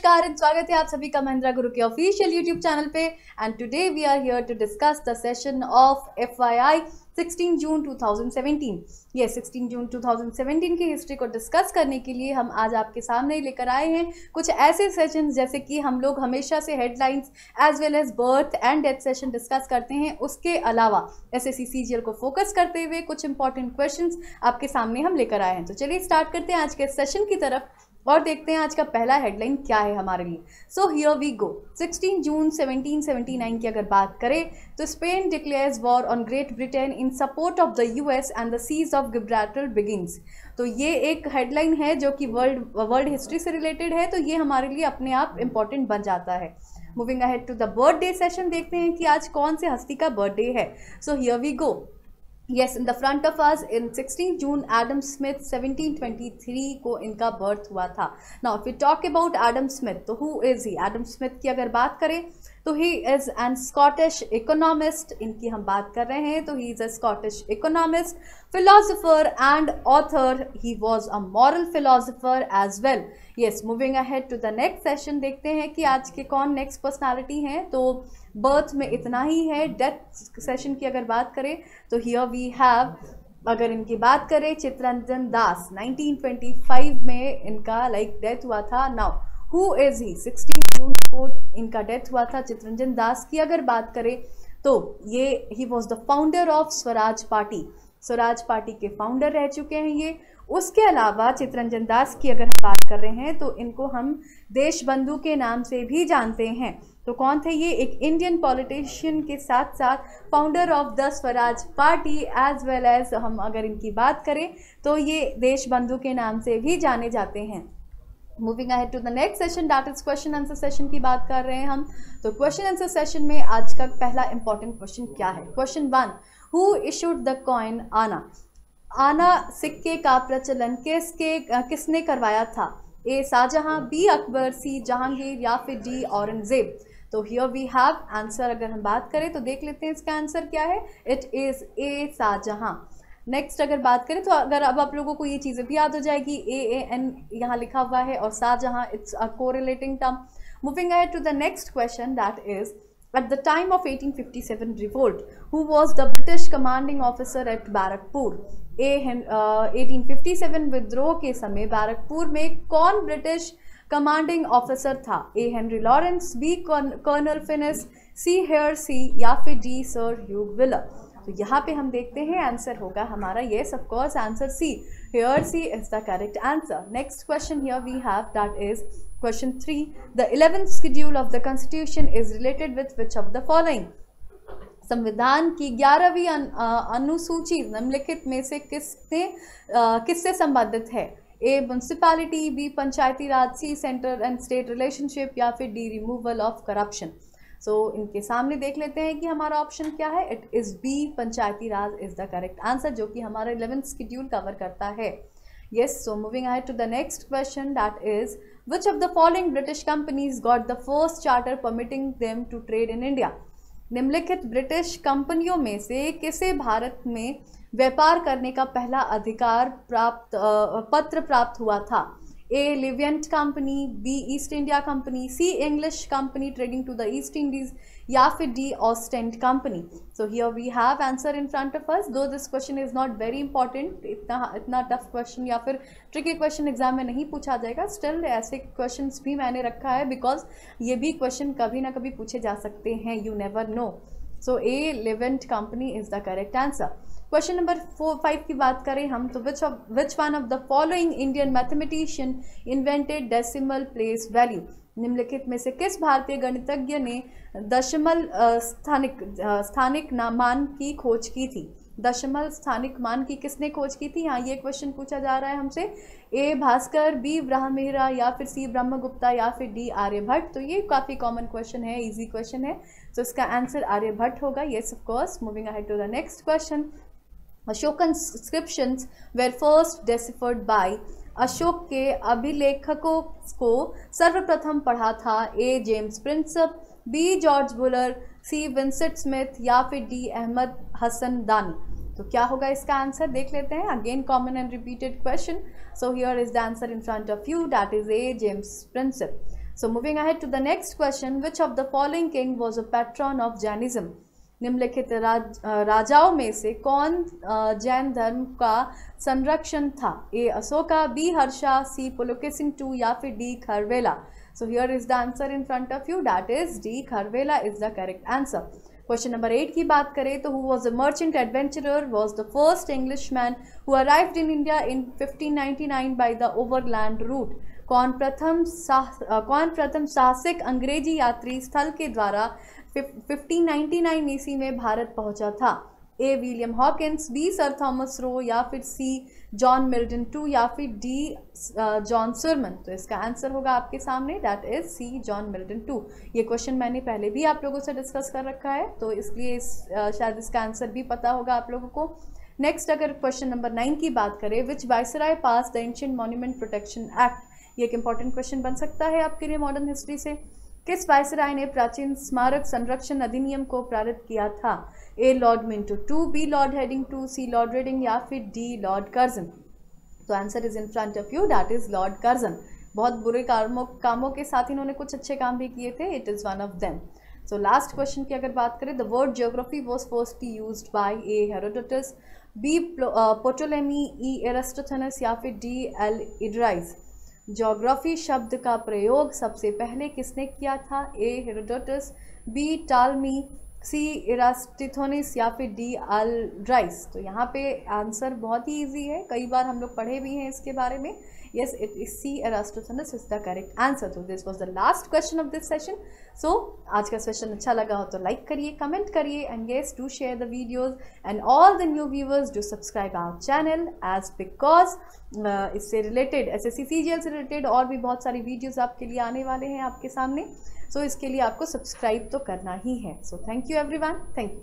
नमस्कार एंड स्वागत है आप सभी का महिंद्रा गुरु के ऑफिशियल यूट्यूब चैनल पे। And today we are here to discuss the session of FYI 16 June 2017। ये 16 जून 2017 की हिस्ट्री को डिस्कस करने के लिए हम आज आपके सामने लेकर आए हैं कुछ ऐसे सेशंस जैसे कि हम लोग हमेशा से headlines as well as birth and death session discuss करते हैं। उसके अलावा SSC CGL को फोकस करते हुए कुछ इंपॉर्टेंट क्वेश्चंस आपके सामने हम लेकर आए हैं। तो चलिए स्टार्ट करते हैं आज के सेशन की तरफ और देखते हैं आज का पहला हेडलाइन क्या है हमारे लिए। सो हियर वी गो। 16 जून 1779 की अगर बात करें तो Spain declares war on Great Britain in support of the US and the siege of Gibraltar begins. तो ये एक हेडलाइन है जो कि वर्ल्ड हिस्ट्री से रिलेटेड है, तो ये हमारे लिए अपने आप इम्पॉर्टेंट बन जाता है। Moving ahead to the birthday session, देखते हैं कि आज कौन से हस्ती का बर्थडे है। So here we go. Yes, in the front of us in 16 June, Adam Smith 1723 को इनका बर्थ हुआ था। Now, if we talk about Adam Smith, तो who is he? Adam Smith की अगर बात करें तो he is an Scottish economist। इनकी हम बात कर रहे हैं तो he is a Scottish economist, philosopher and author. He was a moral philosopher as well. Yes, moving ahead to the next session, देखते हैं कि आज के कौन नेक्स्ट पर्सनालिटी हैं। तो बर्थ में इतना ही है। डेथ सेशन की अगर बात करें तो हियर वी हैव, अगर इनकी बात करें चित्तरंजन दास 1925 में इनका डेथ हुआ था। Now who is he? 16 जून को इनका डेथ हुआ था। चित्तरंजन दास की अगर बात करें तो ये he was the founder of Swaraj party. Swaraj party के फाउंडर रह चुके हैं ये। उसके अलावा चित्तरंजन दास की अगर हम बात कर रहे हैं तो इनको हम देशबंधु के नाम से भी जानते हैं। तो कौन थे ये? एक इंडियन पॉलिटिशियन के साथ साथ founder of the Swaraj party as well as हम अगर इनकी बात करें तो ये देशबंधु के नाम से भी जाने जाते हैं। Moving ahead to the next session, that is question answer session की बात कर रहे हैं हम। तो क्वेश्चन आंसर सेशन में आज का पहला इंपॉर्टेंट क्वेश्चन क्या है? Question 1, who issued the coin आना? आना सिक्के का प्रचलन किसने करवाया था? ए शाहजहां, बी अकबर, सी जहांगीर या फिर डी औरंगजेब। तो हियर वी हैव आंसर। अगर हम बात करें तो देख लेते हैं इसका आंसर क्या है। It is a Shah Jahan. Next अगर बात करें तो अगर अब आप लोगों को ये चीज़ें भी याद हो जाएगी, AAN यहाँ लिखा हुआ है और Shah Jahan it's a correlating term. Moving ahead to the next question, that is at the time of 1857 revolt, who was the British commanding officer at Barrackpore? 1857 विद्रोह के समय बैरकपुर में कौन ब्रिटिश कमांडिंग ऑफिसर था? A Henry Lawrence, B Colonel Finnis, C Hearsey या फिर D sir Hugh wheeler. तो यहाँ पे हम देखते हैं आंसर होगा हमारा yes of course answer C, Hearsey is the correct answer. Next question here we have, that is question 3, the 11th schedule of the constitution is related with which of the following? संविधान की 11वीं अनुसूची निम्नलिखित में से किससे संबंधित है? A municipality, B Panchayati Raj, C centre and state relationship या फिर D removal of corruption. So इनके सामने देख लेते हैं कि हमारा ऑप्शन क्या है। It is B, Panchayati Raj is the correct answer, जो कि हमारा 11th शेड्यूल कवर करता है। Yes, so moving ahead to the next question, that is which of the following British companies got the first charter permitting them to trade in India? निम्नलिखित British कंपनियों में से किसे भारत में व्यापार करने का पहला अधिकार पत्र प्राप्त हुआ था? A Levant company, B East India company, C English company trading to the East Indies या फिर D Ostend company. So here we have answer in front of us. Though this question is not very important, इतना tough question या फिर tricky question exam में नहीं पूछा जाएगा। Still ऐसे क्वेश्चंस भी मैंने रखा है बिकॉज ये भी क्वेश्चन कभी ना कभी पूछे जा सकते हैं, you never know. So A Leivand company is the correct answer. Question number 5 की बात करें हम तो which one of the following Indian mathematician invented decimal place value? निम्नलिखित में से किस भारतीय गणितज्ञ ने दशमल स्थानिक मान की खोज की थी? दशमल स्थानिक मान की किसने खोज की थी? यहाँ ये क्वेश्चन पूछा जा रहा है हमसे। ए भास्कर, बी ब्रह्ममेहरा या फिर सी ब्रह्मगुप्ता या फिर डी आर्यभट्ट। तो ये काफ़ी कॉमन क्वेश्चन है, इजी क्वेश्चन है, तो इसका आंसर आर्यभट्ट होगा। Yes of course. Moving ahead to the next question, Ashokan inscriptions were first deciphered by? Ashok के अभिलेखकों को सर्वप्रथम पढ़ा था? A James Prinsep, B George Buhler, C Vincent Smith या फिर डी अहमद हसन दानी। तो क्या होगा इसका आंसर? देख लेते हैं। Again common and repeated question, so here is the answer in front of you, that is a James Prinsep. So moving ahead to the next question, which of the following king was a patron of Jainism? निम्नलिखित राजाओं में से कौन जैन धर्म का संरक्षण था? ए Ashoka, B Harsha, सी Pulakeshin II या फिर D खरवेला? So here is the answer in front of you, that is D खरवेला is the correct answer. Question number 8 की बात करें तो who was a merchant adventurer was the first Englishman who arrived in India in 1599 by the overland route? कौन प्रथम साहसिक अंग्रेजी यात्री स्थल के द्वारा 1599 ईस्वी में भारत पहुंचा था? A William Hawkins, B sir Thomas Roe या फिर सी जॉन मिल्टन II या फिर डी जॉन सुरमन? तो इसका आंसर होगा आपके सामने, that is C John Milton II. ये क्वेश्चन मैंने पहले भी आप लोगों से डिस्कस कर रखा है, तो इसलिए शायद इसका आंसर भी पता होगा आप लोगों को. नेक्स्ट अगर क्वेश्चन नंबर 9 की बात करें, which viceroy passed the ancient monument protection act? ये एक इंपॉर्टेंट क्वेश्चन बन सकता है आपके लिए मॉडर्न हिस्ट्री से. किस वायसराय ने प्राचीन स्मारक संरक्षण अधिनियम को पारित किया था? A Lord Minto II, B Lord Hardinge II, C Lord Reading या फिर डी लॉर्ड कर्जन? तो answer is in front of you, that is Lord Curzon. बहुत बुरे कामों के साथ इन्होंने कुछ अच्छे काम भी किए थे, it is one of them. So last question की अगर बात करें, the word geography was firstly used by A Herodotus, B Ptolemy, E Eratosthenes या फिर डी एल इडराइज? ज्योग्राफी शब्द का प्रयोग सबसे पहले किसने किया था? ए हेरोडोटस, बी टालमी, सी इरास्टिथोनिस या फिर डी अल्ड्राइस? तो यहाँ पे आंसर बहुत ही इजी है, कई बार हम लोग पढ़े भी हैं इसके बारे में. Yes, it is C Eratosthenes is the correct answer. तो this was the last question of this session. So आज का सेशन अच्छा लगा हो तो लाइक करिए, कमेंट करिए, and yes do share the videos, and all the new viewers do subscribe our channel as because इससे रिलेटेड SSC CGL से रिलेटेड और भी बहुत सारी वीडियोज़ आपके लिए आने वाले हैं आपके सामने. सो इसके लिए आपको सब्सक्राइब तो करना ही है. So thank you everyone, thank you.